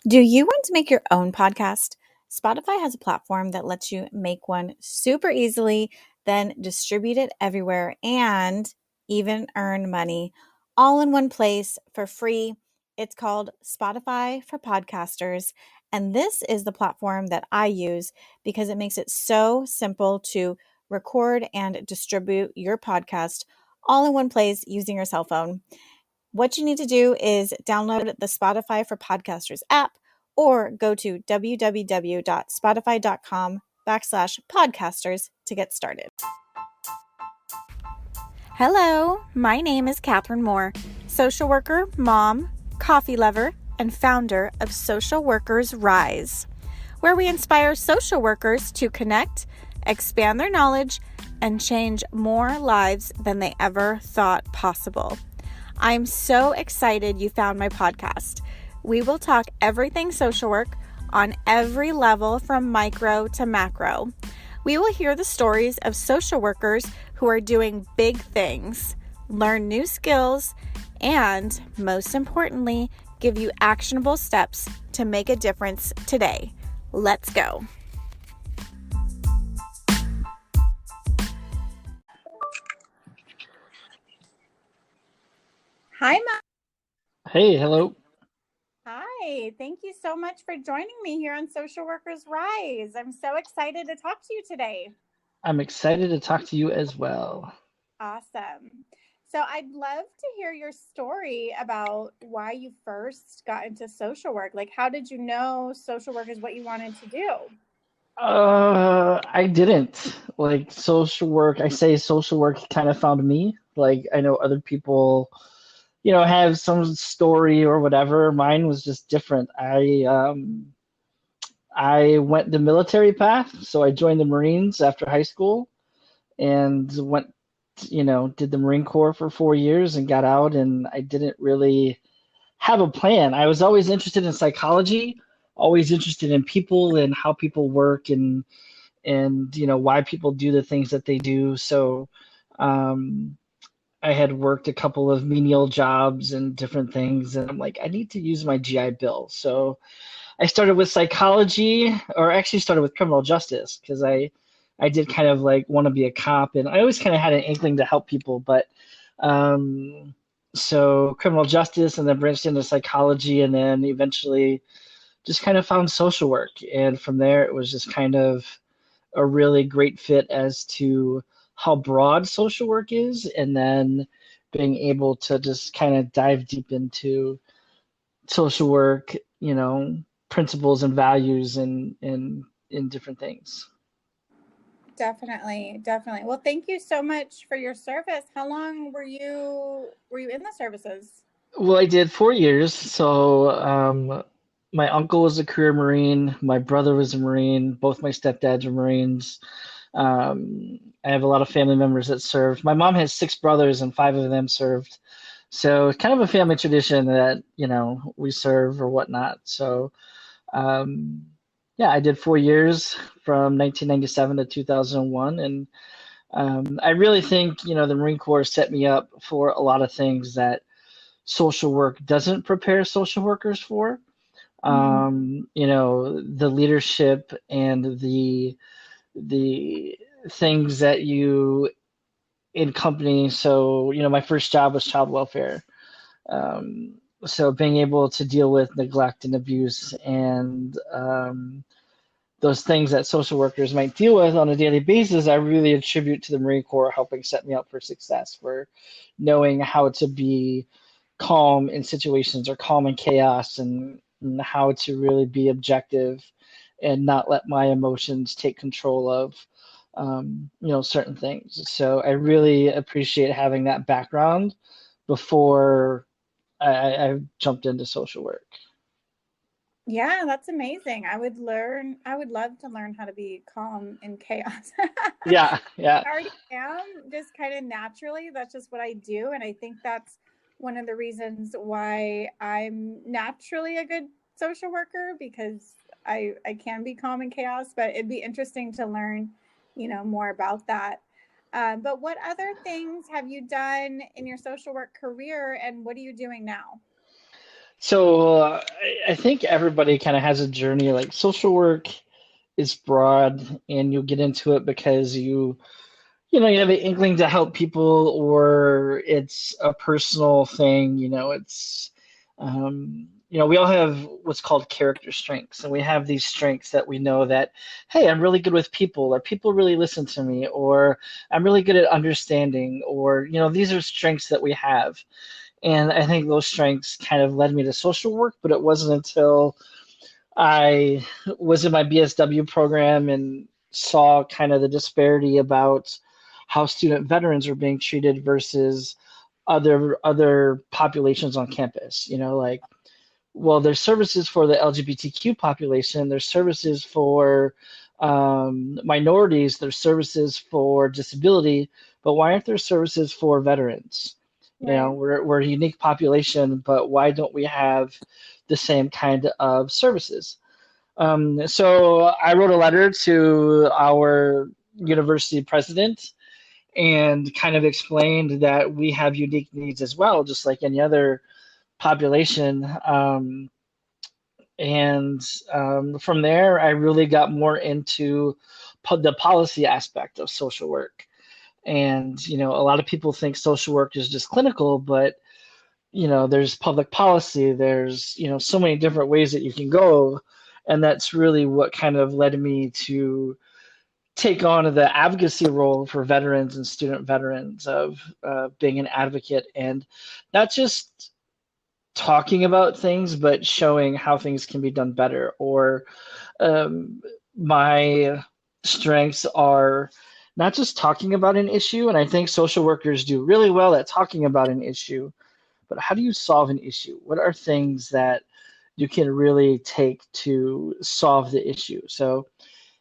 Do you want to make your own podcast? Spotify has a platform that lets you make one super easily, then distribute it everywhere and even earn money all in one place for free. It's called Spotify for Podcasters. And this is the platform that I use because it makes it so simple to record and distribute your podcast all in one place using your cell phone. What you need to do is download the Spotify for Podcasters app or go to www.spotify.com/podcasters to get started. Hello, my name is Catherine Moore, social worker, mom, coffee lover, and founder of Social Workers Rise, where we inspire social workers to connect, expand their knowledge, and change more lives than they ever thought possible. I'm so excited you found my podcast. We will talk everything social work on every level from micro to macro. We will hear the stories of social workers who are doing big things, learn new skills, and most importantly, give you actionable steps to make a difference today. Let's go. Hi, Mom. Hey, hello. Hi, thank you so much for joining me here on Social Workers Rise. I'm so excited to talk to you today. I'm excited to talk to you as well. Awesome. So I'd love to hear your story about why you first got into social work. Like, how did you know social work is what you wanted to do? I didn't like social work. I say social work kind of found me. Like, I know other people, have some story or whatever. Mine was just different. I went the military path, so I joined the Marines after high school and went, did the Marine Corps for 4 years and got out, and I didn't really have a plan. I was always interested in psychology, always interested in people and how people work and why people do the things that they do. So um, I had worked a couple of menial jobs and different things, and I'm like, I need to use my GI Bill. So I started with psychology, or actually started with criminal justice because I did kind of like want to be a cop, and I always kind of had an inkling to help people, but um, so criminal justice, and then branched into psychology, and then eventually just kind of found social work, and from there it was just kind of a really great fit as to how broad social work is, and then being able to just kind of dive deep into social work, principles and values and in different things. Definitely, definitely. Well, thank you so much for your service. How long were you in the services? Well, I did 4 years. So my uncle was a career Marine. My brother was a Marine. Both my stepdads were Marines. I have a lot of family members that served. My mom has six brothers, and five of them served. So it's kind of a family tradition that, we serve or whatnot. So um, yeah, I did 4 years from 1997 to 2001. And I really think, the Marine Corps set me up for a lot of things that social work doesn't prepare social workers for. The leadership and the things that you in company. So, my first job was child welfare. Um, so being able to deal with neglect and abuse and those things that social workers might deal with on a daily basis, I really attribute to the Marine Corps helping set me up for success, for knowing how to be calm in situations or calm in chaos, and how to really be objective and not let my emotions take control of certain things. So I really appreciate having that background before I jumped into social work. Yeah, that's amazing. I would love to learn how to be calm in chaos. Yeah, yeah. I already am just kind of naturally. That's just what I do. And I think that's one of the reasons why I'm naturally a good social worker because I can be calm in chaos, but it'd be interesting to learn, more about that. But what other things have you done in your social work career and what are you doing now? I think everybody kind of has a journey. Like social work is broad, and you'll get into it because you have an inkling to help people, or it's a personal thing. We all have what's called character strengths, and we have these strengths that we know that, hey, I'm really good with people, or people really listen to me, or I'm really good at understanding, or, these are strengths that we have. And I think those strengths kind of led me to social work, but it wasn't until I was in my BSW program and saw kind of the disparity about how student veterans are being treated versus other populations on campus. Like, well, there's services for the LGBTQ population, there's services for minorities, there's services for disability, but why aren't there services for veterans? Right. We're a unique population, but why don't we have the same kind of services? So I wrote a letter to our university president and kind of explained that we have unique needs as well, just like any other population. And from there, I really got more into the policy aspect of social work. And, a lot of people think social work is just clinical, but there's public policy, there's, so many different ways that you can go. And that's really what kind of led me to take on the advocacy role for veterans and student veterans of being an advocate and not just talking about things, but showing how things can be done better. Or um, my strengths are not just talking about an issue, and I think social workers do really well at talking about an issue, but how do you solve an issue? What are things that you can really take to solve the issue? So,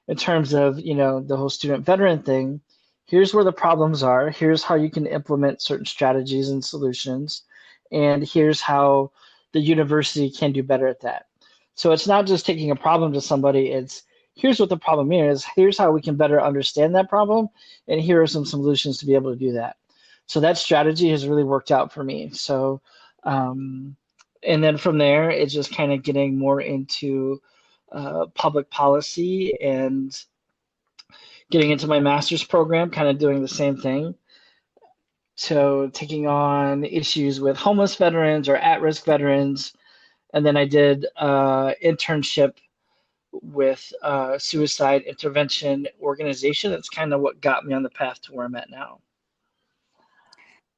in terms of the whole student veteran thing, here's where the problems are. Here's how you can implement certain strategies and solutions, and here's how the university can do better at that. So it's not just taking a problem to somebody. It's here's what the problem is. Here's how we can better understand that problem, and here are some solutions to be able to do that. So that strategy has really worked out for me. Um, and then from there, it's just kind of getting more into public policy and getting into my master's program, kind of doing the same thing. So taking on issues with homeless veterans or at-risk veterans, and then I did internship with a suicide intervention organization. That's kind of what got me on the path to where I'm at now.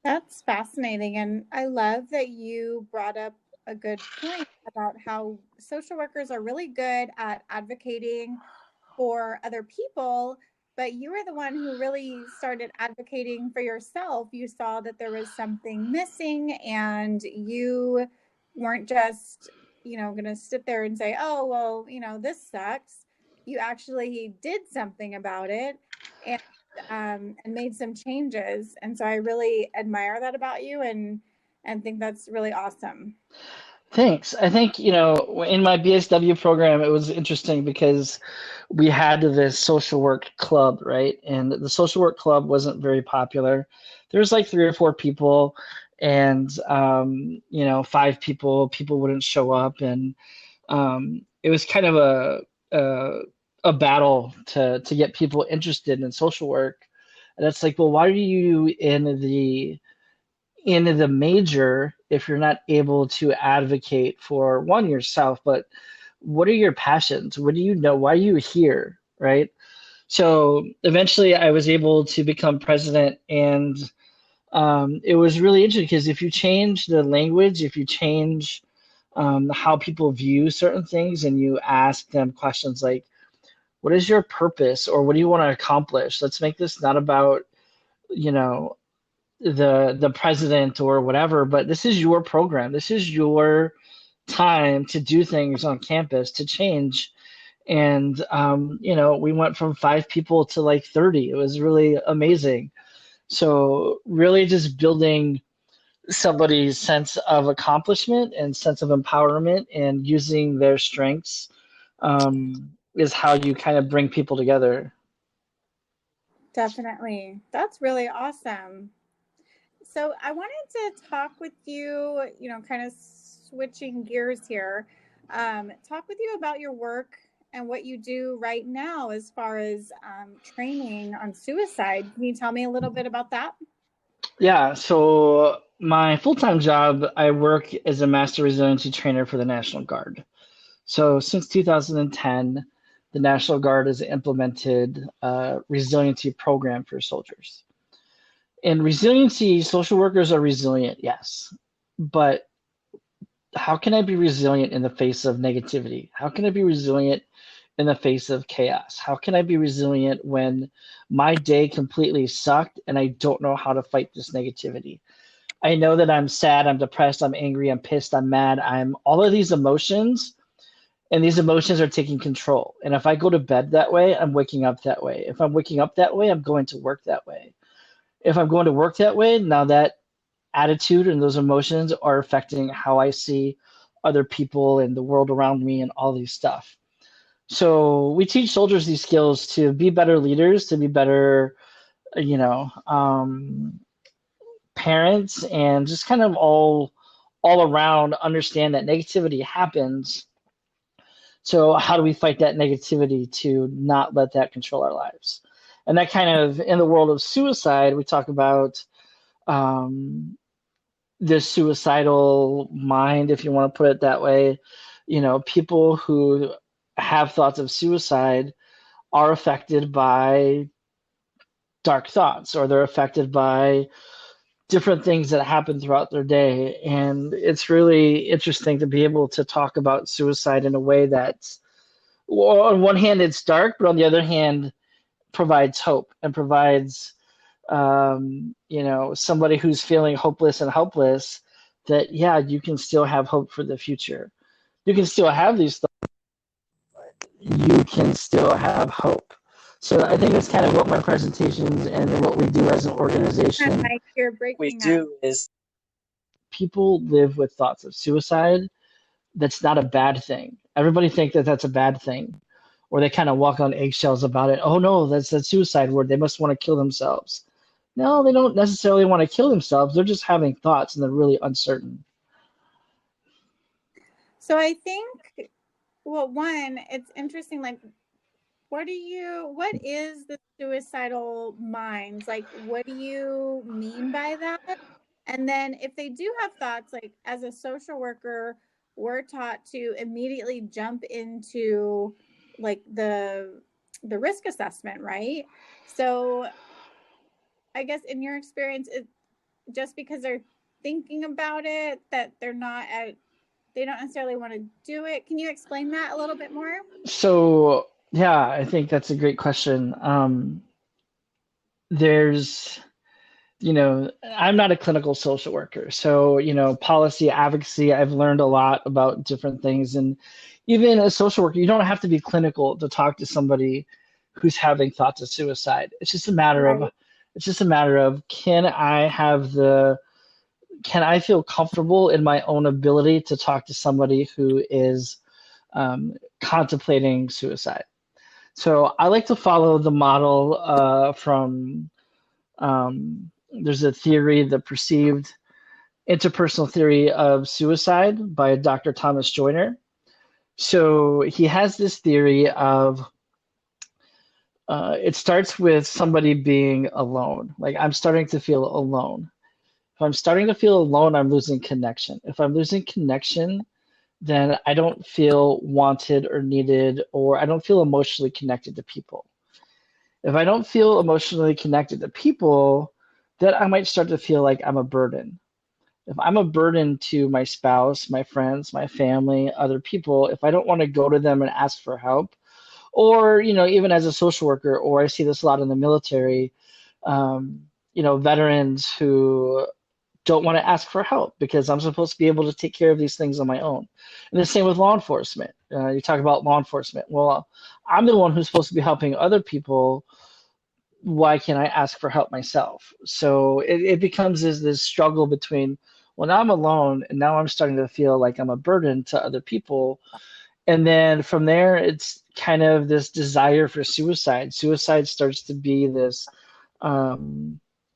That's fascinating. And I love that you brought up a good point about how social workers are really good at advocating for other people, but you were the one who really started advocating for yourself. You saw that there was something missing and you weren't just, going to sit there and say, oh, well, this sucks. You actually did something about it and and made some changes. And so I really admire that about you and think that's really awesome. Thanks. I think, in my BSW program, it was interesting because we had this social work club, right? And the social work club wasn't very popular. There was like 3 or 4 people, and, five people wouldn't show up. And it was kind of a battle to get people interested in social work. And it's like, well, why are you in the major if you're not able to advocate for one yourself, but what are your passions? What do you know? Why are you here? Right. So eventually I was able to become president, and it was really interesting because if you change the language, if you change how people view certain things, and you ask them questions like, what is your purpose, or what do you want to accomplish? Let's make this not about, you know, the president or whatever, but this is your program. This is your time to do things on campus to change. And we went from 5 people to like 30. It was really amazing. So really just building somebody's sense of accomplishment and sense of empowerment and using their strengths is how you kind of bring people together. Definitely. That's really awesome. So I wanted to talk with you, kind of switching gears here, talk with you about your work and what you do right now as far as training on suicide. Can you tell me a little bit about that? Yeah, so my full-time job, I work as a master resiliency trainer for the National Guard. So since 2010, the National Guard has implemented a resiliency program for soldiers. In resiliency, social workers are resilient, yes. But how can I be resilient in the face of negativity? How can I be resilient in the face of chaos? How can I be resilient when my day completely sucked and I don't know how to fight this negativity? I know that I'm sad, I'm depressed, I'm angry, I'm pissed, I'm mad, I'm all of these emotions, and these emotions are taking control. And if I go to bed that way, I'm waking up that way. If I'm waking up that way, I'm going to work that way. If I'm going to work that way, now that attitude and those emotions are affecting how I see other people and the world around me and all these stuff. So we teach soldiers these skills to be better leaders, to be better, you know, parents, and just kind of all around understand that negativity happens. So how do we fight that negativity to not let that control our lives? And that kind of, in the world of suicide, we talk about this suicidal mind, if you want to put it that way. You know, people who have thoughts of suicide are affected by dark thoughts, or they're affected by different things that happen throughout their day. And it's really interesting to be able to talk about suicide in a way that's, well, on one hand, it's dark, but on the other hand, provides hope and provides, somebody who's feeling hopeless and helpless, that, yeah, you can still have hope for the future. You can still have these thoughts. You can still have hope. So I think that's kind of what my presentations and what we do as an organization. Mike, you're breaking we do is people live with thoughts of suicide. That's not a bad thing. Everybody thinks that that's a bad thing, or they kind of walk on eggshells about it. Oh no, that's that suicide word. They must want to kill themselves. No, they don't necessarily want to kill themselves. They're just having thoughts and they're really uncertain. So I think, well, one, it's interesting, like, what is the suicidal minds? Like, what do you mean by that? And then if they do have thoughts, like as a social worker, we're taught to immediately jump into like the risk assessment, right? So I guess in your experience, it just because they're thinking about it that they don't necessarily want to do it. Can you explain that a little bit more? So yeah, I think that's a great question. There's, I'm not a clinical social worker. So, policy advocacy, I've learned a lot about different things. And even as a social worker, you don't have to be clinical to talk to somebody who's having thoughts of suicide. It's just a matter of, can I feel comfortable in my own ability to talk to somebody who is contemplating suicide? So I like to follow the model from, there's a theory, the perceived interpersonal theory of suicide by Dr. Thomas Joyner. So he has this theory of, it starts with somebody being alone. Like, I'm starting to feel alone. If I'm starting to feel alone, I'm losing connection. If I'm losing connection, then I don't feel wanted or needed, or I don't feel emotionally connected to people. If I don't feel emotionally connected to people, then I might start to feel like I'm a burden. If I'm a burden to my spouse, my friends, my family, other people, if I don't want to go to them and ask for help, or, even as a social worker, or I see this a lot in the military, veterans who don't want to ask for help because I'm supposed to be able to take care of these things on my own. And the same with law enforcement. You talk about law enforcement. Well, I'm the one who's supposed to be helping other people. Why can't I ask for help myself? So it becomes this struggle between, well, now I'm alone, and now I'm starting to feel like I'm a burden to other people. And then from there, it's kind of this desire for suicide. Suicide starts to be this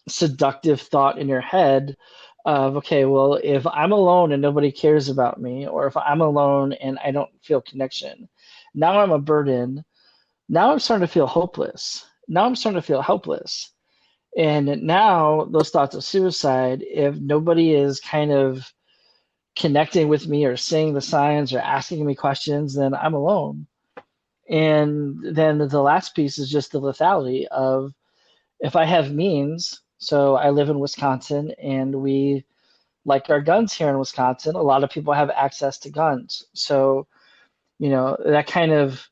seductive thought in your head of, okay, well, if I'm alone and nobody cares about me, or if I'm alone and I don't feel connection, now I'm a burden. Now I'm starting to feel hopeless. Now I'm starting to feel helpless. And now those thoughts of suicide, if nobody is kind of connecting with me or seeing the signs or asking me questions, then I'm alone. And then the last piece is just the lethality of, if I have means. So I live in Wisconsin, and we like our guns here in Wisconsin. A lot of people have access to guns. So, that kind of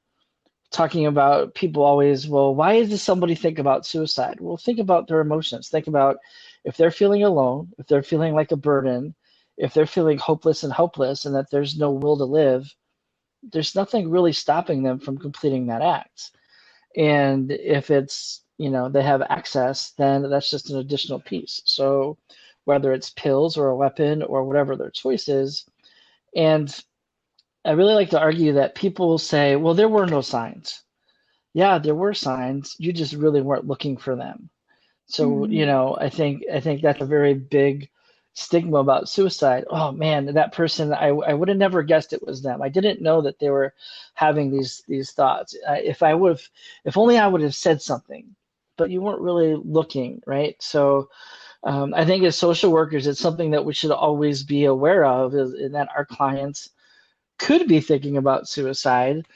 talking about people always, well, why does somebody think about suicide? Well, think about their emotions. Think about if they're feeling alone, if they're feeling like a burden, if they're feeling hopeless and helpless and that there's no will to live, there's nothing really stopping them from completing that act. And if it's, they have access, then that's just an additional piece. So whether it's pills or a weapon or whatever their choice is. And I really like to argue that people say, well, there were no signs. Yeah, there were signs. You just really weren't looking for them. So, Mhm. I think that's a very big stigma about suicide. Oh man, that person, I would have never guessed it was them. I didn't know that they were having these thoughts. If only I would have said something, but you weren't really looking, right? So, I think as social workers, it's something that we should always be aware of, is that our clients could be thinking about suicide,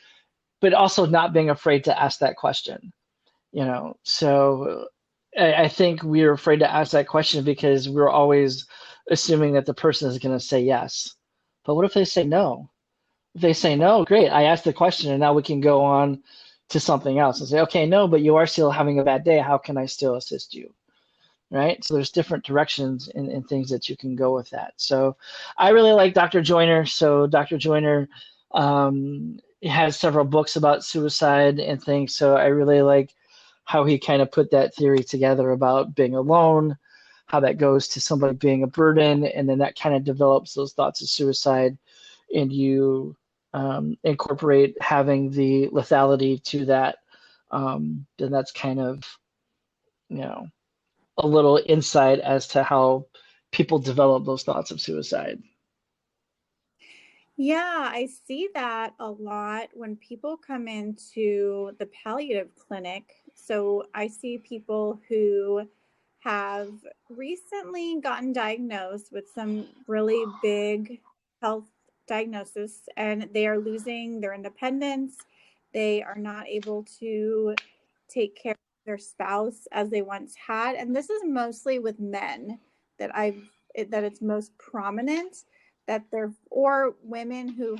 but also not being afraid to ask that question. So I think we're afraid to ask that question because we're always assuming that the person is going to say yes. But what if they say no? If they say no, great, I asked the question and now we can go on to something else and say, okay, no, but you are still having a bad day. How can I still assist you? Right? So there's different directions and things that you can go with that. So I really like Dr. Joyner. So Dr. Joyner has several books about suicide and things. So I really like how he kind of put that theory together about being alone, how that goes to somebody being a burden, and then that kind of develops those thoughts of suicide, and you incorporate having the lethality to that. Then that's kind of, you know, a little insight as to how people develop those thoughts of suicide. Yeah, I see that a lot when people come into the palliative clinic. So I see people who have recently gotten diagnosed with some really big health diagnosis, and they are losing their independence. They are not able to take care of their spouse as they once had. And this is mostly with men that it's most prominent, that they're, or women who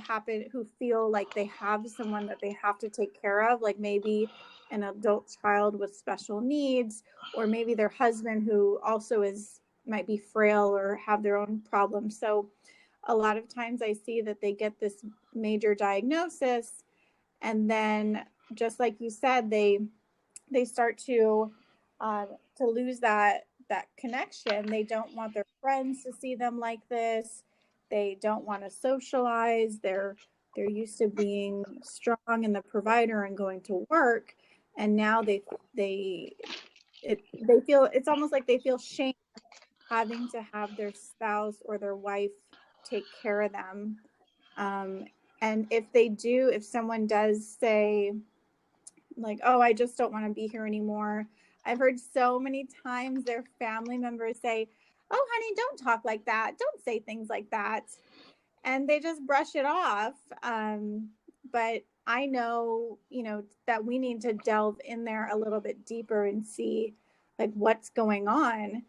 feel like they have someone that they have to take care of, like maybe an adult child with special needs, or maybe their husband who also might be frail or have their own problems. So a lot of times I see that they get this major diagnosis, and then, just like you said, they start to lose that connection. They don't want their friends to see them like this. They don't want to socialize. They're used to being strong and the provider and going to work, and now they they feel, it's almost like they feel shame having to have their spouse or their wife take care of them. Um, and if someone does say, like, oh, I just don't want to be here anymore. I've heard so many times their family members say, oh, honey, don't talk like that. Don't say things like that. And they just brush it off. But I know, that we need to delve in there a little bit deeper and see like what's going on.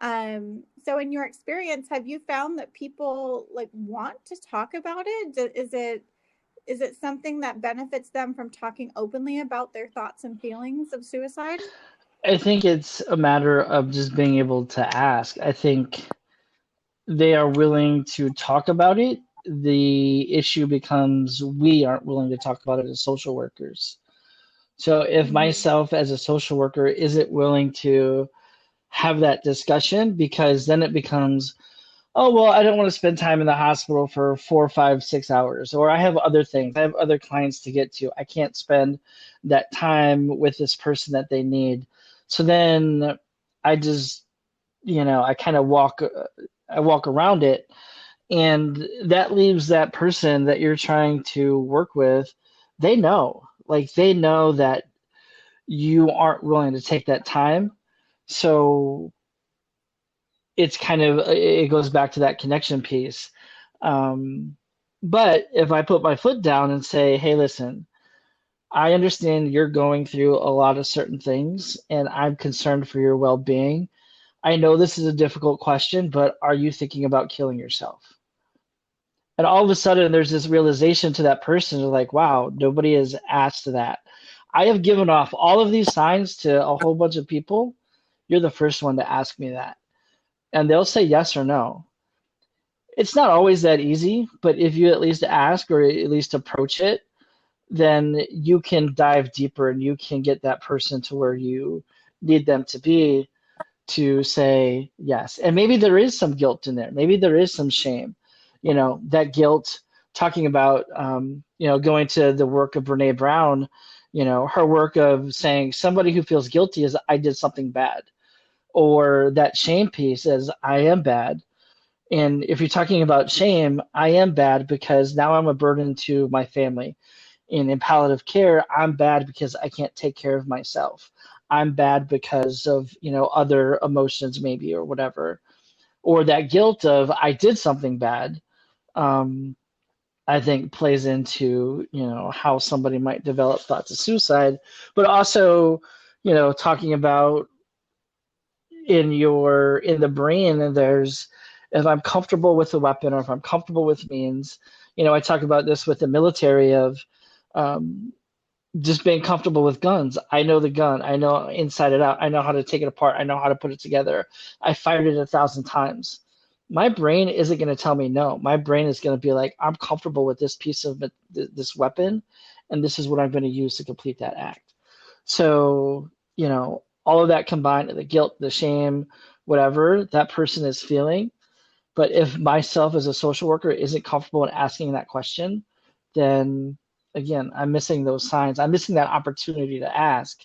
So in your experience, have you found that people like want to talk about it? Is it something that benefits them from talking openly about their thoughts and feelings of suicide? I think it's a matter of just being able to ask. I think they are willing to talk about it. The issue becomes we aren't willing to talk about it as social workers. So if Mm-hmm. myself as a social worker isn't willing to have that discussion, because then it becomes, oh, well, I don't want to spend time in the hospital for 4, 5, 6 hours, or I have other things. I have other clients to get to. I can't spend that time with this person that they need. So then I just, I kind of walk. I walk around it. And that leaves that person that you're trying to work with, they know that you aren't willing to take that time. So it's kind of, it goes back to that connection piece. Um, but if I put my foot down and say, hey, listen, I understand you're going through a lot of certain things and I'm concerned for your well being. I know this is a difficult question, but are you thinking about killing yourself? And all of a sudden, there's this realization to that person of like, wow, nobody has asked that. I have given off all of these signs to a whole bunch of people. You're the first one to ask me that. And they'll say yes or no. It's not always that easy, but if you at least ask or at least approach it, then you can dive deeper and you can get that person to where you need them to be to say yes. And maybe there is some guilt in there. Maybe there is some shame. That guilt, talking about, going to the work of Brene Brown, her work of saying somebody who feels guilty is I did something bad, or that shame piece is I am bad. And if you're talking about shame, I am bad because now I'm a burden to my family. And in palliative care, I'm bad because I can't take care of myself. I'm bad because of, other emotions maybe or whatever. Or that guilt of I did something bad, I think plays into, how somebody might develop thoughts of suicide. But also, talking about in the brain, there's if I'm comfortable with the weapon or if I'm comfortable with means, I talk about this with the military of just being comfortable with guns. I know the gun. I know inside it out. I know how to take it apart. I know how to put it together. I fired it 1,000 times. My brain isn't going to tell me no. My brain is going to be like, I'm comfortable with this piece of this weapon, and this is what I'm going to use to complete that act. So, all of that combined, the guilt, the shame, whatever that person is feeling. But if myself as a social worker isn't comfortable in asking that question, then again, I'm missing those signs. I'm missing that opportunity to ask.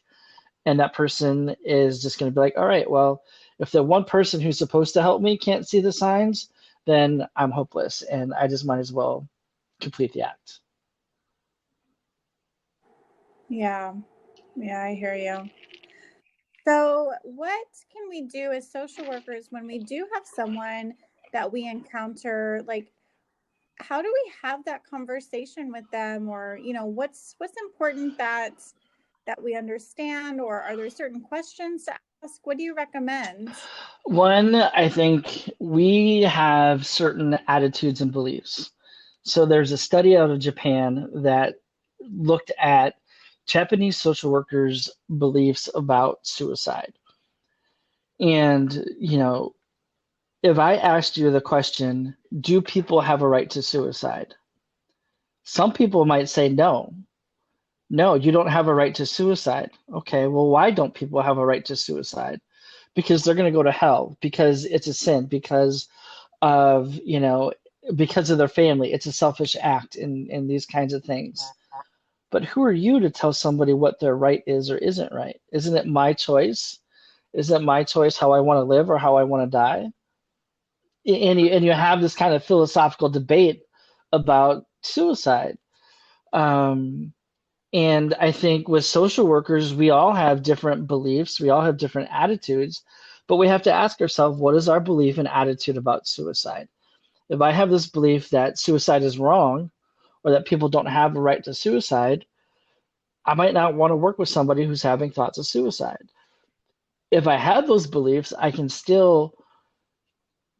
And that person is just going to be like, all right, well, if the one person who's supposed to help me can't see the signs, then I'm hopeless. And I just might as well complete the act. Yeah. Yeah, I hear you. So, what can we do as social workers when we do have someone that we encounter? Like, how do we have that conversation with them, or what's important that we understand, or are there certain questions to ask? What do you recommend? One, I think we have certain attitudes and beliefs. So there's a study out of Japan that looked at Japanese social workers' beliefs about suicide. And, if I asked you the question, do people have a right to suicide? Some people might say no. No, you don't have a right to suicide. Okay, well, why don't people have a right to suicide? Because they're going to go to hell, because it's a sin, because of, because of their family. It's a selfish act and these kinds of things. But who are you to tell somebody what their right is or isn't right? Isn't it my choice? Isn't it my choice how I want to live or how I want to die? And you have this kind of philosophical debate about suicide. And I think with social workers, we all have different beliefs, we all have different attitudes, but we have to ask ourselves, what is our belief and attitude about suicide? If I have this belief that suicide is wrong or that people don't have a right to suicide, I might not want to work with somebody who's having thoughts of suicide. If I have those beliefs, I can still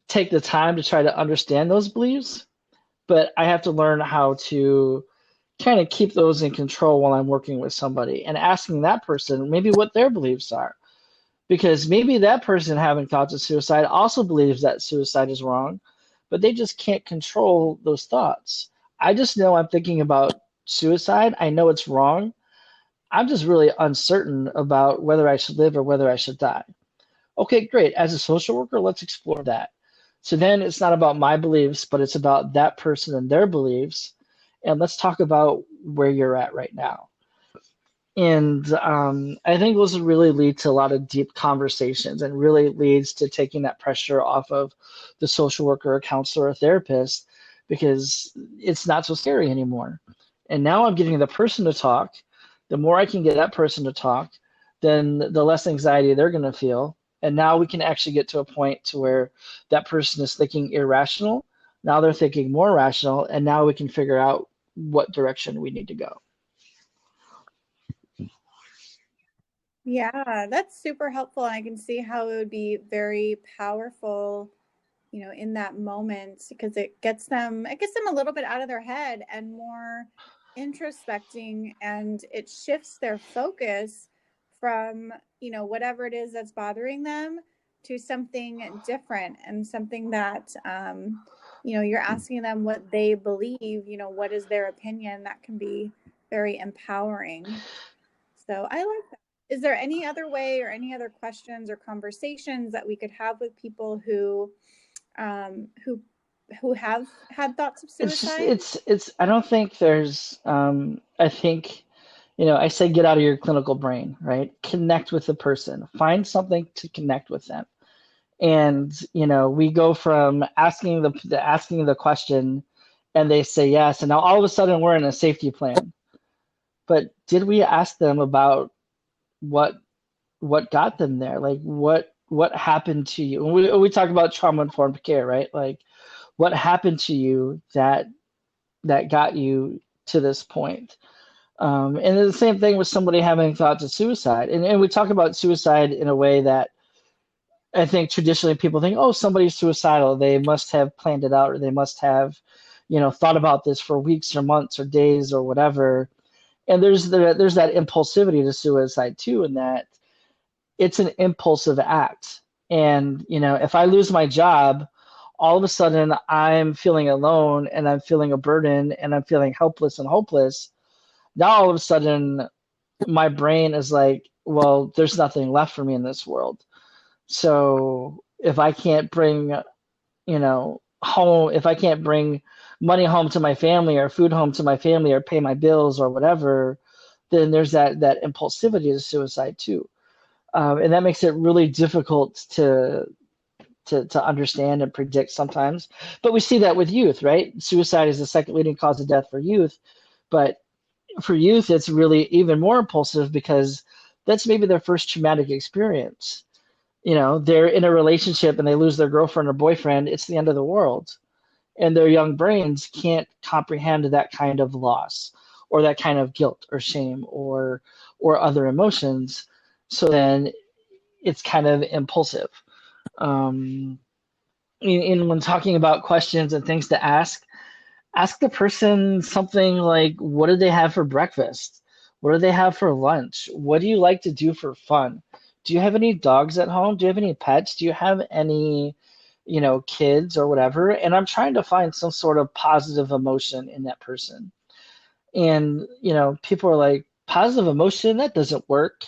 take the time to try to understand those beliefs, but I have to learn how to kind of keep those in control while I'm working with somebody and asking that person maybe what their beliefs are. Because maybe that person having thoughts of suicide also believes that suicide is wrong, but they just can't control those thoughts. I just know I'm thinking about suicide. I know it's wrong. I'm just really uncertain about whether I should live or whether I should die. Okay, great. As a social worker, let's explore that. So then it's not about my beliefs, but it's about that person and their beliefs. And let's talk about where you're at right now. And I think those really lead to a lot of deep conversations and really leads to taking that pressure off of the social worker, or counselor, or therapist, because it's not so scary anymore. And now I'm getting the person to talk. The more I can get that person to talk, then the less anxiety they're going to feel. And now we can actually get to a point to where that person is thinking irrational. Now they're thinking more rational, and now we can figure out what direction we need to go. Yeah, that's super helpful. And I can see how it would be very powerful, in that moment, because it gets them a little bit out of their head and more introspecting, and it shifts their focus from, whatever it is that's bothering them to something different, and something that, you're asking them what they believe, what is their opinion. That can be very empowering. So I like that. Is there any other way or any other questions or conversations that we could have with people who um, who who have had thoughts of It's just suicide? it's I don't think there's I think I say get out of your clinical brain, right? Connect with the person. Find something to connect with them. And we go from asking the question and they say yes, and now all of a sudden we're in a safety plan. But did we ask them about what what got them there? Like what happened to you? And we talk about trauma informed care, right? Like what happened to you that got you to this point. And the same thing with somebody having thoughts of suicide. And we talk about suicide in a way that I think traditionally people think, oh, somebody's suicidal. They must have planned it out, or they must have, thought about this for weeks or months or days or whatever. And there's that impulsivity to suicide too, in that it's an impulsive act. And, if I lose my job, all of a sudden I'm feeling alone and I'm feeling a burden and I'm feeling helpless and hopeless. Now all of a sudden my brain is like, well, there's nothing left for me in this world. So if I can't bring, home, if I can't bring money home to my family or food home to my family or pay my bills or whatever, then there's that impulsivity to suicide too. And that makes it really difficult to understand and predict sometimes. But we see that with youth, right? Suicide is the second leading cause of death for youth. But for youth, it's really even more impulsive because that's maybe their first traumatic experience. They're in a relationship and they lose their girlfriend or boyfriend, it's the end of the world. And their young brains can't comprehend that kind of loss or that kind of guilt or shame or other emotions. So then it's kind of impulsive. Um, when talking about questions and things to ask the person something like, what did they have for breakfast? What do they have for lunch? What do you like to do for fun? Do you have any dogs at home? Do you have any pets? Do you have any, kids or whatever? And I'm trying to find some sort of positive emotion in that person. And, people are like, positive emotion, that doesn't work.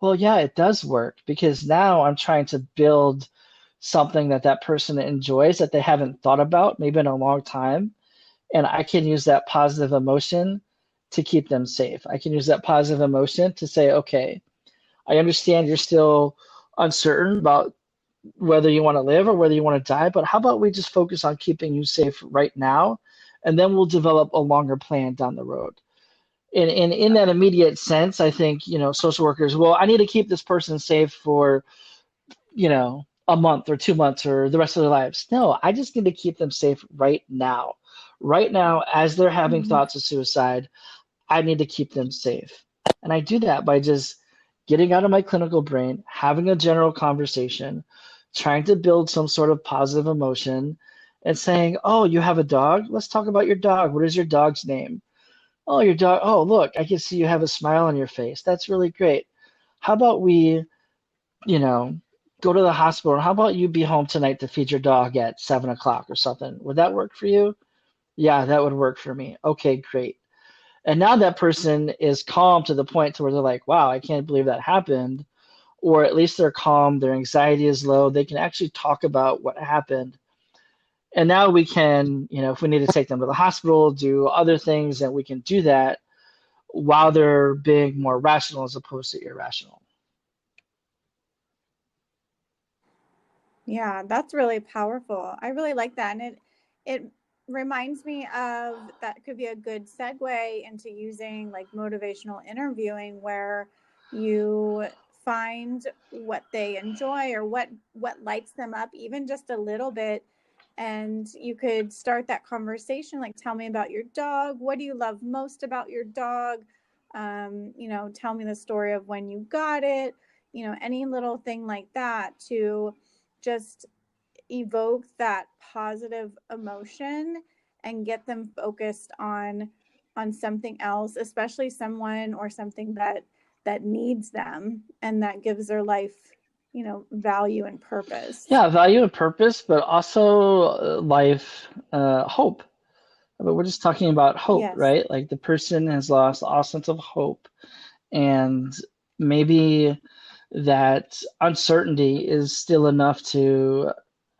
Well, yeah, it does work because now I'm trying to build something that person enjoys that they haven't thought about maybe in a long time. And I can use that positive emotion to keep them safe. I can use that positive emotion to say, okay, I understand you're still uncertain about whether you want to live or whether you want to die, but how about we just focus on keeping you safe right now, and then we'll develop a longer plan down the road. And in that immediate sense, I think, social workers, well, I need to keep this person safe for, a month or 2 months or the rest of their lives. No, I just need to keep them safe right now. Right now, as they're having Mhm. thoughts of suicide, I need to keep them safe. And I do that by just getting out of my clinical brain, having a general conversation, trying to build some sort of positive emotion, and saying, oh, you have a dog? Let's talk about your dog. What is your dog's name? Oh, your dog. Oh, look, I can see you have a smile on your face. That's really great. How about we, you know, go to the hospital? How about you be home tonight to feed your dog at 7 o'clock or something? Would that work for you? Yeah, that would work for me. Okay, great. And now that person is calm to the point to where they're like, wow, I can't believe that happened. Or at least they're calm, their anxiety is low. They can actually talk about what happened. And now we can, if we need to take them to the hospital, do other things, and we can do that. while they're being more rational as opposed to irrational. Yeah, that's really powerful. I really like that. And it reminds me of that could be a good segue into using like motivational interviewing where you find what they enjoy or what lights them up even just a little bit, and you could start that conversation like, tell me about your dog. What do you love most about your dog? Tell me the story of when you got it, any little thing like that to just evoke that positive emotion and get them focused on something else, especially someone or something that needs them and that gives their life, value and purpose. Yeah, value and purpose, but also life, hope. But we're just talking about hope, Yes. right? Like the person has lost all sense of hope, and maybe that uncertainty is still enough to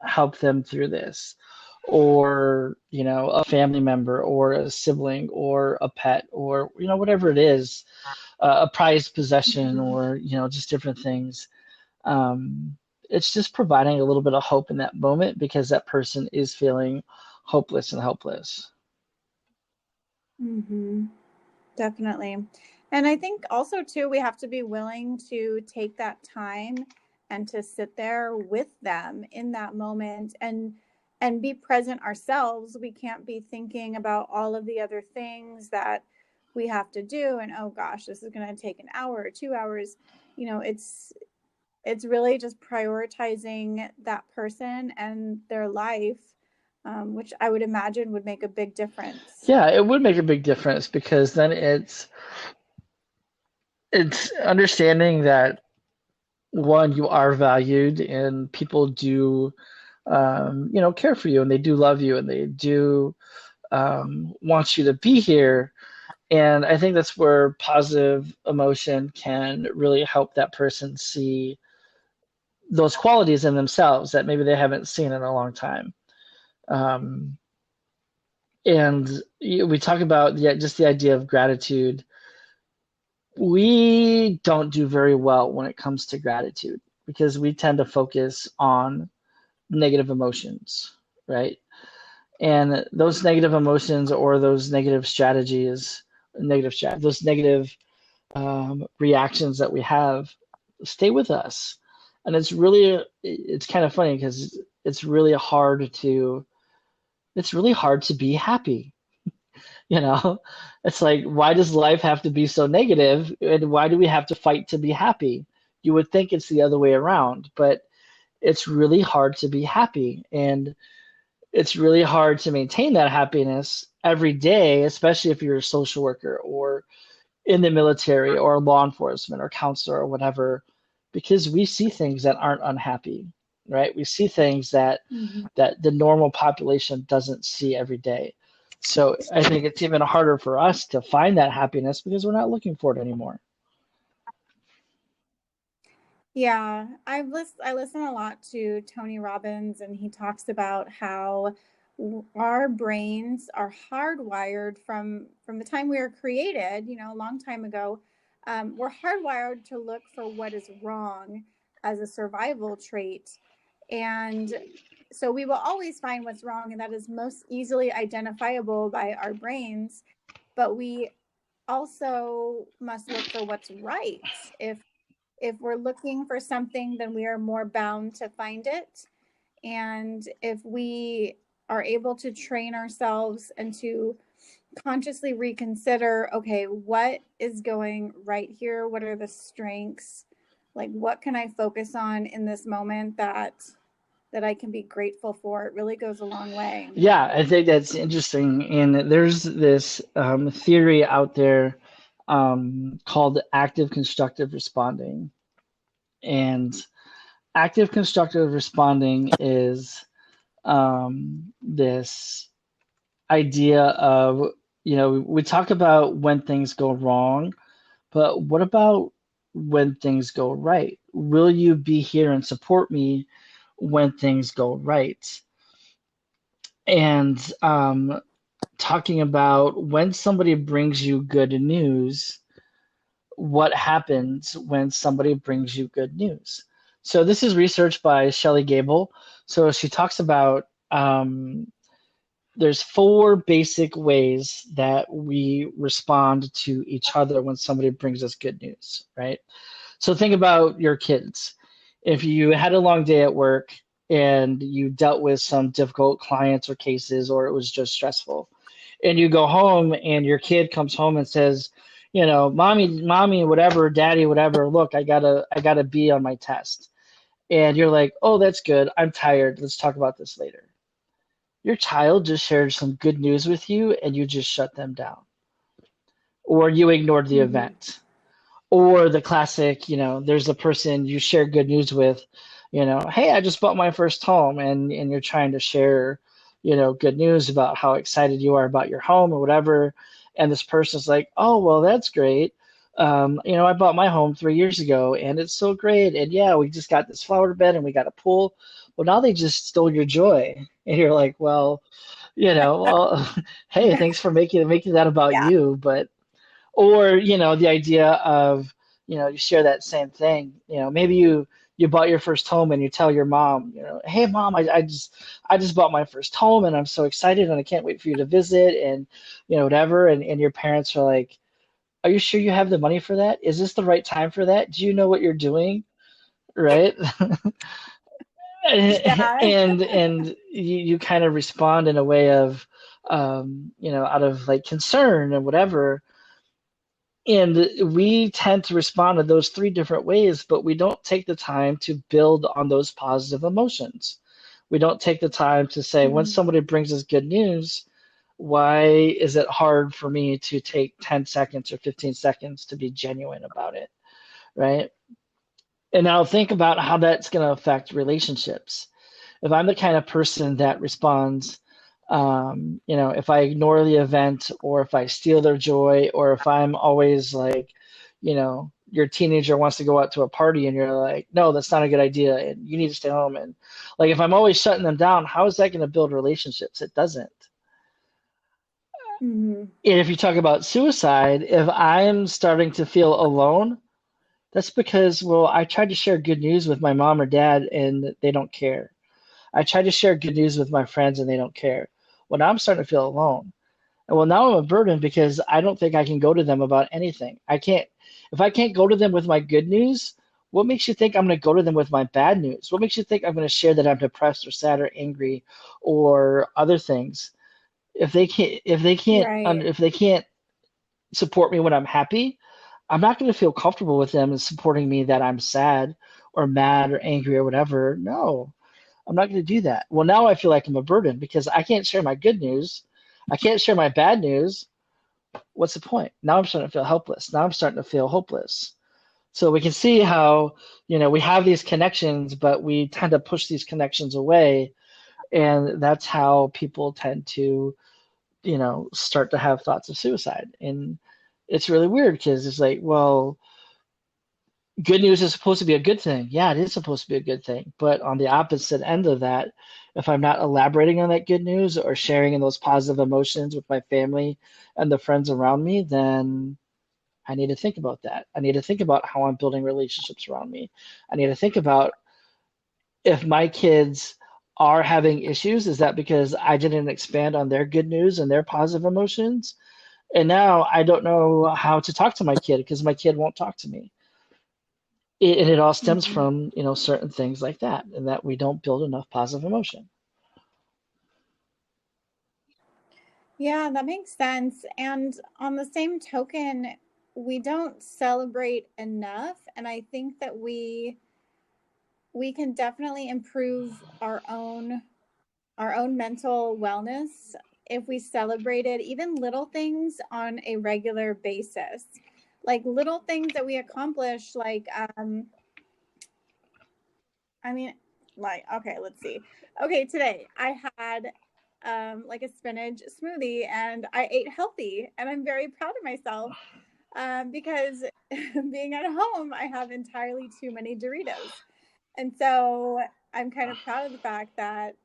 help them through this. Or, a family member or a sibling or a pet or, whatever it is, a prized possession Mhm. or, just different things. Um, it's just providing a little bit of hope in that moment because that person is feeling hopeless and helpless. Mhm. Definitely. And I think also too we have to be willing to take that time and to sit there with them in that moment and be present ourselves. We can't be thinking about all of the other things that we have to do and oh gosh, this is going to take an hour or 2 hours. It's really just prioritizing that person and their life, which I would imagine would make a big difference. Yeah, it would make a big difference because then it's understanding that one, you are valued and people do care for you and they do love you and they do want you to be here. And I think that's where positive emotion can really help that person see those qualities in themselves that maybe they haven't seen in a long time. Um, and we talk about just the idea of gratitude. We don't do very well when it comes to gratitude because we tend to focus on negative emotions, right? And those negative emotions or those negative strategies, those negative reactions that we have stay with us. And it's kind of funny because it's really hard to be happy. You know, it's like, why does life have to be so negative? And why do we have to fight to be happy? You would think it's the other way around, but it's really hard to be happy. And it's really hard to maintain that happiness every day, especially if you're a social worker or in the military or law enforcement or counselor or whatever, because we see things that aren't unhappy, right? We see things Mhm. that the normal population doesn't see every day. So I think it's even harder for us to find that happiness because we're not looking for it anymore. Yeah, I listen a lot to Tony Robbins, and he talks about how our brains are hardwired from the time we were created, a long time ago. We're hardwired to look for what is wrong as a survival trait, and so we will always find what's wrong, and that is most easily identifiable by our brains. But we also must look for what's right. If we're looking for something, then we are more bound to find it. And if we are able to train ourselves and to consciously reconsider, okay, what is going right here? What are the strengths? Like, what can I focus on in this moment that I can be grateful for? It really goes a long way. Yeah, I think that's interesting. And there's this theory out there called active constructive responding. And active constructive responding is this idea of, we talk about when things go wrong, but what about when things go right? Will you be here and support me when things go right? And talking about when somebody brings you good news, what happens when somebody brings you good news. So this is research by Shelley Gable. So she talks about there's four basic ways that we respond to each other when somebody brings us good news, right? So think about your kids. If you had a long day at work and you dealt with some difficult clients or cases, or it was just stressful, and you go home and your kid comes home and says, mommy, whatever, daddy, whatever, look, I got a B on my test. And you're like, oh, that's good. I'm tired. Let's talk about this later. Your child just shared some good news with you and you just shut them down. Or you ignored the Mm-hmm. event. Or the classic, there's a person you share good news with, hey, I just bought my first home, and you're trying to share, good news about how excited you are about your home or whatever. And this person's like, oh, well, that's great. I bought my home 3 years ago and it's so great. And yeah, we just got this flower bed and we got a pool. Well, now they just stole your joy. And you're like, well, well, hey, thanks for making that about Yeah. you. But or the idea of you share that same thing, maybe you bought your first home and you tell your mom, hey mom, I just bought my first home and I'm so excited and I can't wait for you to visit, and whatever, and your parents are like, are you sure you have the money for that? Is this the right time for that? Do you know what you're doing? Right. Yeah. And you kind of respond in a way of out of like concern and whatever. And we tend to respond to those three different ways, but we don't take the time to build on those positive emotions. We don't take the time to say, when Mm-hmm. somebody brings us good news, why is it hard for me to take 10 seconds or 15 seconds to be genuine about it? Right. And now think about how that's going to affect relationships. If I'm the kind of person that responds, if I ignore the event or if I steal their joy, or if I'm always like, your teenager wants to go out to a party and you're like, no, that's not a good idea and you need to stay home. And like, if I'm always shutting them down, how is that going to build relationships? It doesn't. Mm-hmm. And if you talk about suicide, if I'm starting to feel alone, that's because, well, I tried to share good news with my mom or dad and they don't care. I try to share good news with my friends and they don't care. Well, now I'm starting to feel alone. And well, now I'm a burden because I don't think I can go to them about anything. If I can't go to them with my good news, what makes you think I'm going to go to them with my bad news? What makes you think I'm going to share that I'm depressed or sad or angry or other things? Right. If they can't support me when I'm happy, I'm not going to feel comfortable with them supporting me that I'm sad or mad or angry or whatever. No, I'm not going to do that. Well, now I feel like I'm a burden because I can't share my good news. I can't share my bad news. What's the point? Now I'm starting to feel helpless. Now I'm starting to feel hopeless. So we can see how, we have these connections, but we tend to push these connections away. And that's how people tend to, start to have thoughts of suicide. And it's really weird because it's like, well, good news is supposed to be a good thing. Yeah, it is supposed to be a good thing. But on the opposite end of that, if I'm not elaborating on that good news or sharing in those positive emotions with my family and the friends around me, then I need to think about that. I need to think about how I'm building relationships around me. I need to think about, if my kids are having issues, is that because I didn't expand on their good news and their positive emotions? And now I don't know how to talk to my kid because my kid won't talk to me. It all stems Mm-hmm. from certain things like that, and that we don't build enough positive emotion. Yeah, that makes sense. And on the same token, we don't celebrate enough. And I think that we can definitely improve our own mental wellness if we celebrated even little things on a regular basis. Like little things that we accomplish, like I mean, like, okay, let's see. Okay, today I had like a spinach smoothie and I ate healthy and I'm very proud of myself because being at home, I have entirely too many Doritos. And so I'm kind of proud of the fact that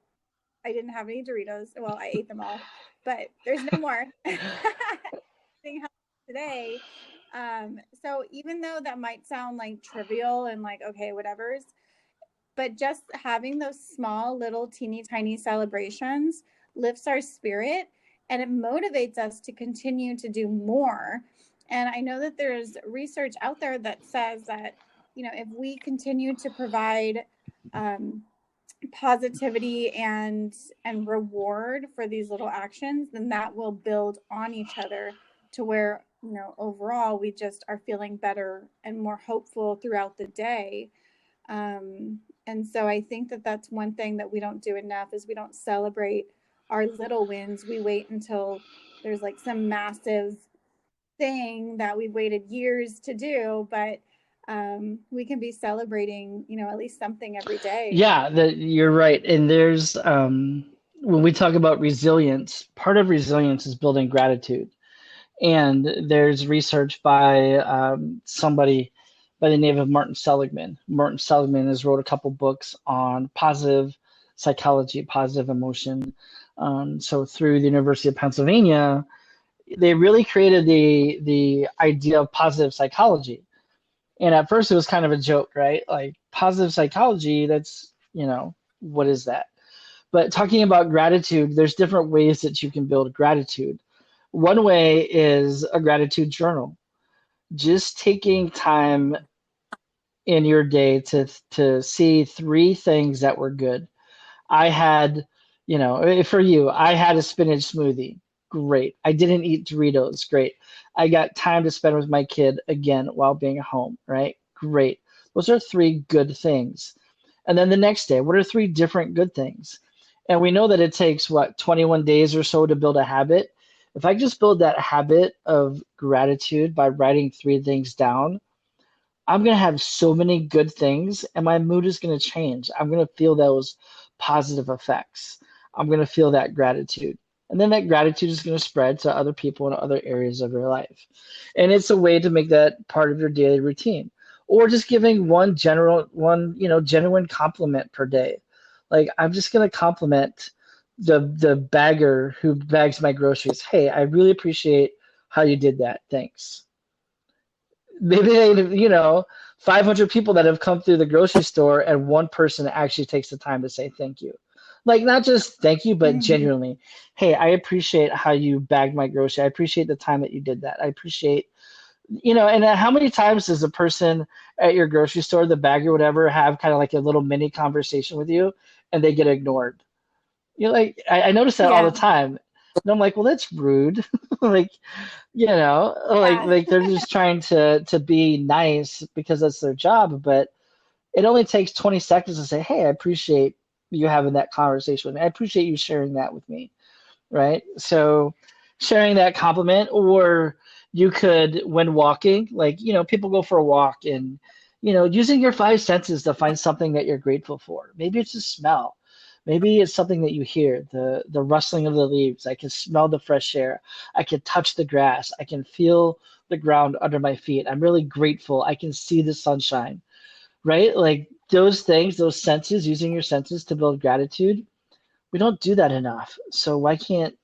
I didn't have any Doritos. Well, I ate them all. but there's no more. Today. So even though that might sound like trivial and like, okay, whatever's, but just having those small little teeny tiny celebrations lifts our spirit and it motivates us to continue to do more. And I know that there's research out there that says that, you know, if we continue to provide positivity and reward for these little actions, then that will build on each other to where, you know, overall we just are feeling better and more hopeful throughout the day. And so I think that that's one thing that we don't do enough is we don't celebrate our little wins. We wait until there's like some massive thing that we've waited years to do, but we can be celebrating, you know, at least something every day. Yeah, you're right. And there's when we talk about resilience, part of resilience is building gratitude. And there's research by somebody by the name of Martin Seligman. Martin Seligman has wrote a couple books on positive psychology, positive emotion. So through the University of Pennsylvania, they really created the idea of positive psychology. And at first it was kind of a joke, right? Like positive psychology, that's, you know, what is that? But talking about gratitude, there's different ways that you can build gratitude. One way is a gratitude journal. Just taking time in your day to see three things that were good. I had, you know, for you, I had a spinach smoothie. Great. I didn't eat Doritos. Great. I got time to spend with my kid again while being home, right? Great. Those are three good things. And then the next day, what are three different good things? And we know that it takes, what, 21 days or so to build a habit. If I just build that habit of gratitude by writing three things down, I'm going to have so many good things and my mood is going to change. I'm going to feel those positive effects. I'm going to feel that gratitude. And then that gratitude is going to spread to other people in other areas of your life. And it's a way to make that part of your daily routine. Or just giving one, genuine compliment per day. Like, I'm just going to compliment the bagger who bags my groceries. Hey, I really appreciate how you did that. Thanks. Maybe 500 people that have come through the grocery store and one person actually takes the time to say thank you. Like, not just thank you, but genuinely, hey, I appreciate how you bagged my grocery. I appreciate the time that you did that. I appreciate, and how many times does a person at your grocery store, the bagger, whatever, have kind of like a little mini conversation with you and they get ignored? You're like, I notice that all the time. And I'm like, well, that's rude. Like, like they're just trying to be nice because that's their job. But it only takes 20 seconds to say, hey, I appreciate you having that conversation with me. I appreciate you sharing that with me. Right. So sharing that compliment, or you could, when walking, like, people go for a walk and, using your five senses to find something that you're grateful for. Maybe it's a smell. Maybe it's something that you hear, the rustling of the leaves. I can smell the fresh air. I can touch the grass. I can feel the ground under my feet. I'm really grateful. I can see the sunshine, right? Like those things, those senses, using your senses to build gratitude, we don't do that enough. So why can't,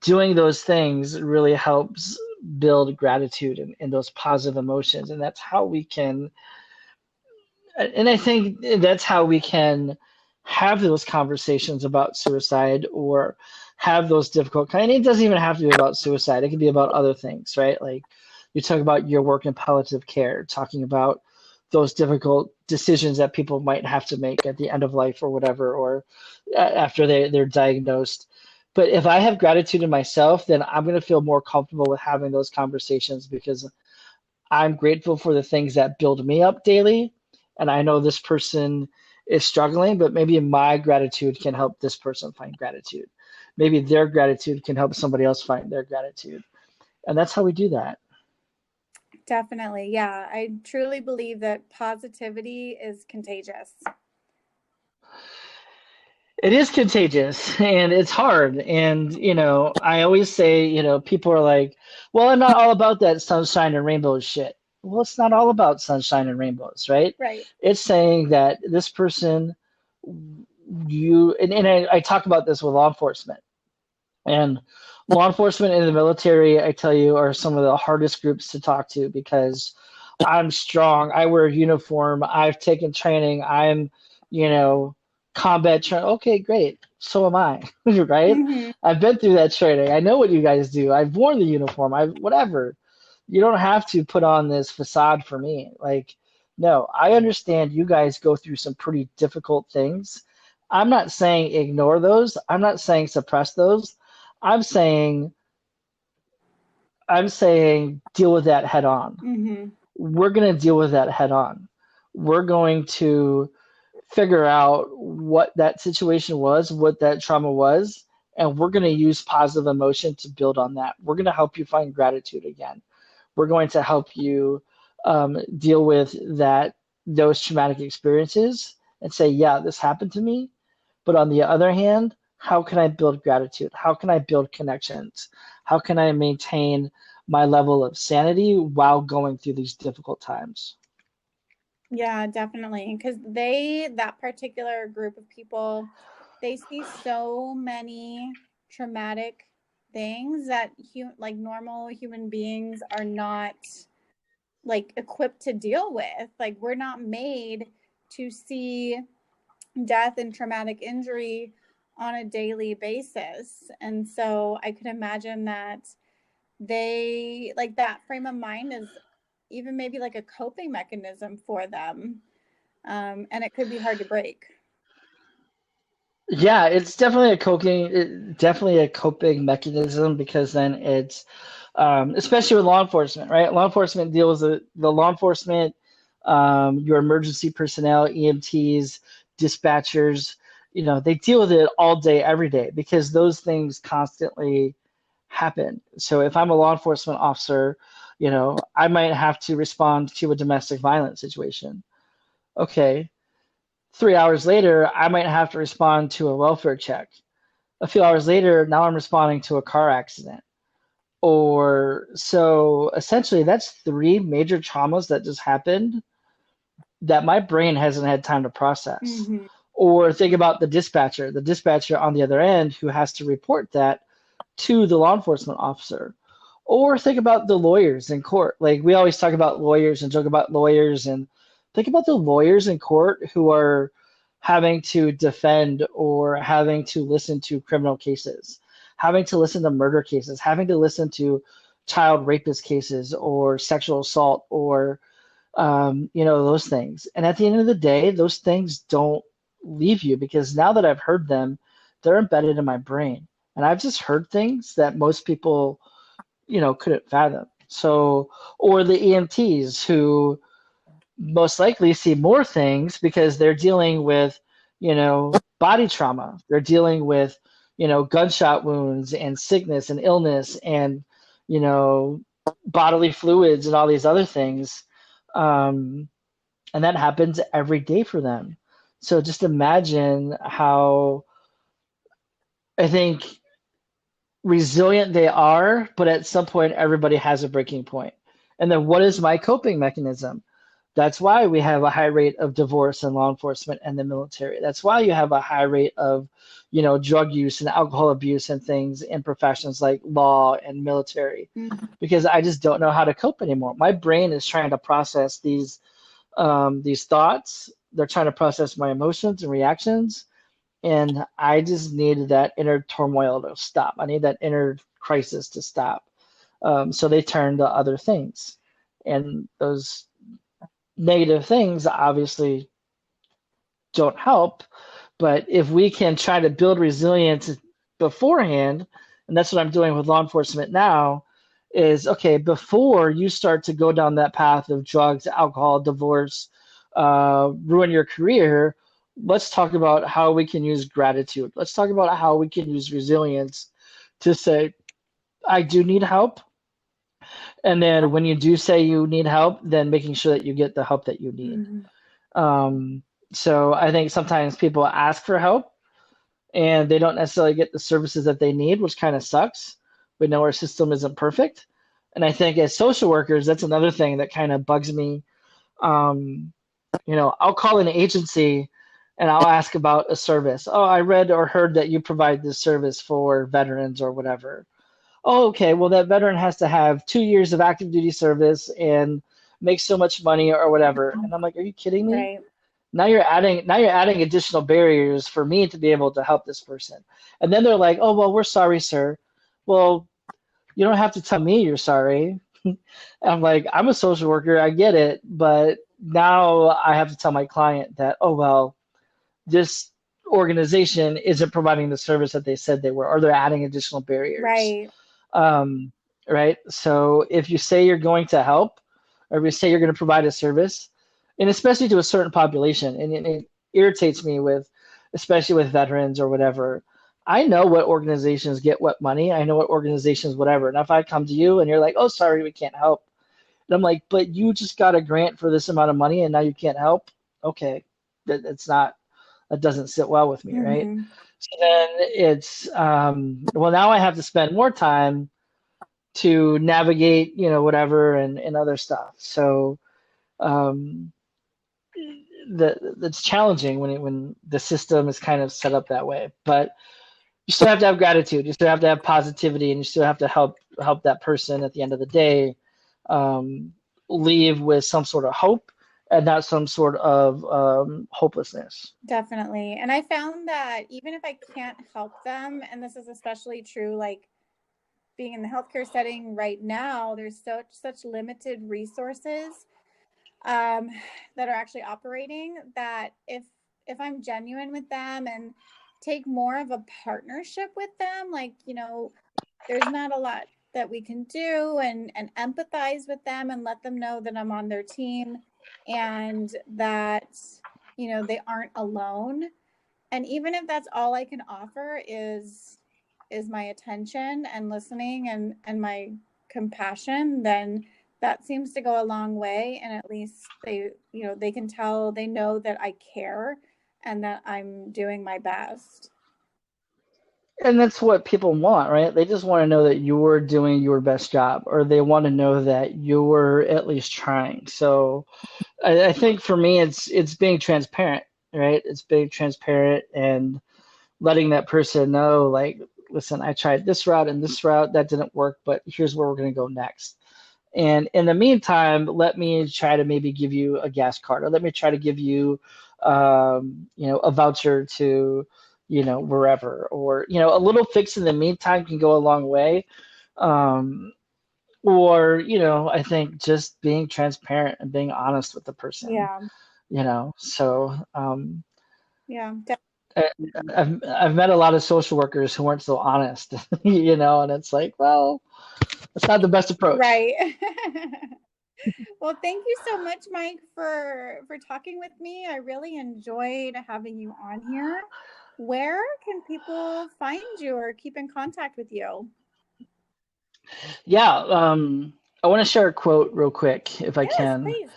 doing those things really helps build gratitude and those positive emotions. And that's how we can, and I think that's how we can have those conversations about suicide or have those difficult kind. It doesn't even have to be about suicide. It can be about other things, right? Like you talk about your work in palliative care, talking about those difficult decisions that people might have to make at the end of life or whatever, or after they're diagnosed. But if I have gratitude in myself, then I'm going to feel more comfortable with having those conversations because I'm grateful for the things that build me up daily. And I know this person is struggling, but maybe my gratitude can help this person find gratitude. Maybe their gratitude can help somebody else find their gratitude. And that's how we do that. Definitely. Yeah. I truly believe that positivity is contagious. It is contagious and it's hard. And, I always say, people are like, well, I'm not all about that sunshine and rainbows shit. Well, it's not all about sunshine and rainbows, right? Right. It's saying that this person, and I talk about this with law enforcement. And law enforcement and the military, I tell you, are some of the hardest groups to talk to because I'm strong. I wear a uniform. I've taken training. I'm, you know, combat trained. Okay, great. So am I, right? Mm-hmm. I've been through that training. I know what you guys do. I've worn the uniform. I whatever. You don't have to put on this facade for me. Like, no, I understand you guys go through some pretty difficult things. I'm not saying ignore those. I'm not saying suppress those. I'm saying I'm saying deal with that head on. Mm-hmm. We're going to deal with that head on. We're going to figure out what that situation was, what that trauma was, and we're going to use positive emotion to build on that. We're going to help you find gratitude again. We're going to help you deal with those traumatic experiences and say, yeah, this happened to me. But on the other hand, how can I build gratitude? How can I build connections? How can I maintain my level of sanity while going through these difficult times? Yeah, definitely. Because that particular group of people, they see so many traumatic things that like normal human beings are not like equipped to deal with. Like we're not made to see death and traumatic injury on a daily basis. And so I could imagine that they like that frame of mind is even maybe like a coping mechanism for them. And it could be hard to break. Yeah, it's definitely a coping mechanism because then it's, especially with law enforcement, right? Law enforcement deals with the law enforcement, your emergency personnel, EMTs, dispatchers, they deal with it all day, every day because those things constantly happen. So if I'm a law enforcement officer, I might have to respond to a domestic violence situation. Okay, 3 hours later, I might have to respond to a welfare check. A few hours later, now I'm responding to a car accident. Or so essentially, that's three major traumas that just happened that my brain hasn't had time to process. Mm-hmm. Or think about the dispatcher on the other end who has to report that to the law enforcement officer. Or think about the lawyers in court. Like we always talk about lawyers and joke about lawyers, and think about the lawyers in court who are having to defend or having to listen to criminal cases, having to listen to murder cases, having to listen to child rapist cases or sexual assault or those things. And at the end of the day, those things don't leave you because now that I've heard them, they're embedded in my brain. And I've just heard things that most people, couldn't fathom. So, or the EMTs who most likely see more things because they're dealing with, body trauma. They're dealing with, gunshot wounds and sickness and illness and, you know, bodily fluids and all these other things. Um, and that happens every day for them. So just imagine how I think resilient they are, but at some point everybody has a breaking point. And then what is my coping mechanism? That's why we have a high rate of divorce in law enforcement and the military. That's why you have a high rate of, drug use and alcohol abuse and things in professions like law and military, Mm-hmm. because I just don't know how to cope anymore. My brain is trying to process these thoughts. They're trying to process my emotions and reactions, and I just need that inner turmoil to stop. I need that inner crisis to stop. So they turn to other things, and those negative things obviously don't help. But if we can try to build resilience beforehand, and that's what I'm doing with law enforcement now, is okay, before you start to go down that path of drugs, alcohol, divorce, ruin your career, let's talk about how we can use gratitude. Let's talk about how we can use resilience to say, I do need help. And then when you do say you need help, then making sure that you get the help that you need. Mm-hmm. Um, so I think sometimes people ask for help and they don't necessarily get the services that they need, which kind of sucks. We know our system isn't perfect. And I think as social workers, that's another thing that kind of bugs me. I'll call an agency and I'll ask about a service. Oh, I read or heard that you provide this service for veterans or whatever. Oh, okay. Well, that veteran has to have 2 years of active duty service and make so much money or whatever. And I'm like, are you kidding me? Right. Now you're adding additional barriers for me to be able to help this person. And then they're like, oh, well, we're sorry, sir. Well, you don't have to tell me you're sorry. I'm like, I'm a social worker, I get it, but now I have to tell my client that, oh, well, this organization isn't providing the service that they said they were, or they're adding additional barriers. Right. Um, right? So if you say you're going to help, or if you say you're going to provide a service, and especially to a certain population, and it irritates me with, especially with veterans or whatever. I know what organizations get what money. I know what organizations whatever. And if I come to you and you're like, "Oh, sorry, we can't help," and I'm like, "But you just got a grant for this amount of money, and now you can't help." Okay, that's not that doesn't sit well with me, right? Mm-hmm. So then it's well, now I have to spend more time to navigate, whatever and other stuff. So um, that's challenging when the system is kind of set up that way. But you still have to have gratitude. You still have to have positivity, and you still have to help that person at the end of the day um, leave with some sort of hope and not some sort of hopelessness. Definitely. And I found that even if I can't help them, and this is especially true, like being in the healthcare setting right now, there's such limited resources um, that are actually operating, that if I'm genuine with them and take more of a partnership with them, like, there's not a lot that we can do, and empathize with them and let them know that I'm on their team, and that, they aren't alone. And even if that's all I can offer is my attention and listening and my compassion, then that seems to go a long way. And at least they can tell, they know that I care and that I'm doing my best. And that's what people want, right? They just want to know that you're doing your best job, or they want to know that you're at least trying. So I think for me, it's being transparent, right? It's being transparent and letting that person know, like, listen, I tried this route and this route, that didn't work, but here's where we're going to go next. And in the meantime, let me try to maybe give you a gas card, or let me try to give you, a voucher to, wherever, or, a little fix in the meantime can go a long way. Um, or, I think just being transparent and being honest with the person, Yeah. so Yeah. I- I've met a lot of social workers who weren't so honest, and it's like, well, that's not the best approach. Right. Well, thank you so much, Mike, for talking with me. I really enjoyed having you on here. Where can people find you or keep in contact with you? Yeah, I want to share a quote real quick if I Yes, can. please.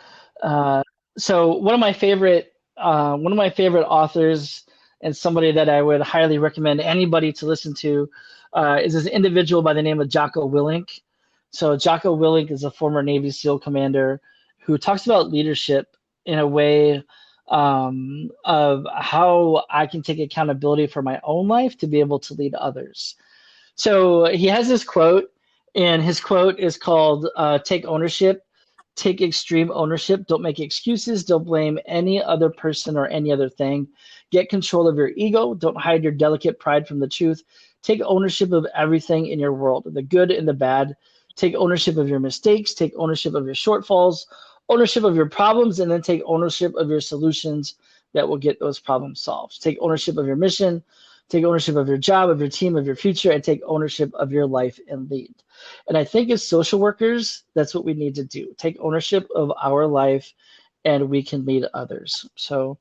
Uh, so one of my favorite authors and somebody that I would highly recommend anybody to listen to is this individual by the name of Jocko Willink. So Jocko Willink is a former Navy SEAL commander who talks about leadership in a way of how I can take accountability for my own life to be able to lead others. So he has this quote, and his quote is called "Take ownership, take extreme ownership. Don't make excuses. Don't blame any other person or any other thing. Get control of your ego. Don't hide your delicate pride from the truth. Take ownership of everything in your world, the good and the bad. Take ownership of your mistakes. Take ownership of your shortfalls, ownership of your problems, and then take ownership of your solutions that will get those problems solved. Take ownership of your mission. Take ownership of your job, of your team, of your future, and take ownership of your life and lead. And I think as social workers, that's what we need to do. Take ownership of our life, and we can lead others. So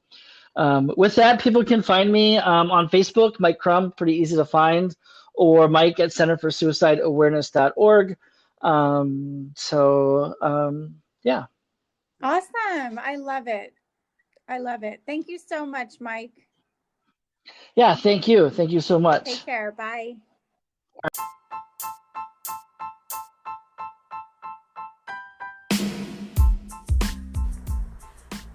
with that, people can find me on Facebook, Mike Crum, pretty easy to find, or Mike at centerforsuicideawareness.org. Yeah. Awesome. I love it. I love it. Thank you so much, Mike. Yeah, thank you. Thank you so much. Take care. Bye.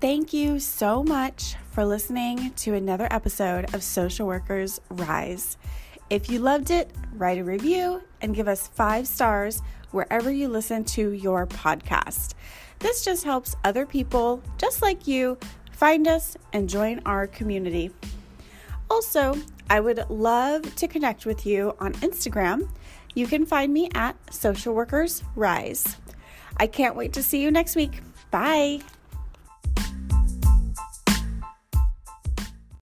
Thank you so much for listening to another episode of Social Workers Rise. If you loved it, write a review and give us 5 stars wherever you listen to your podcast. This just helps other people just like you find us and join our community. Also, I would love to connect with you on Instagram. You can find me at Social Workers Rise. I can't wait to see you next week. Bye.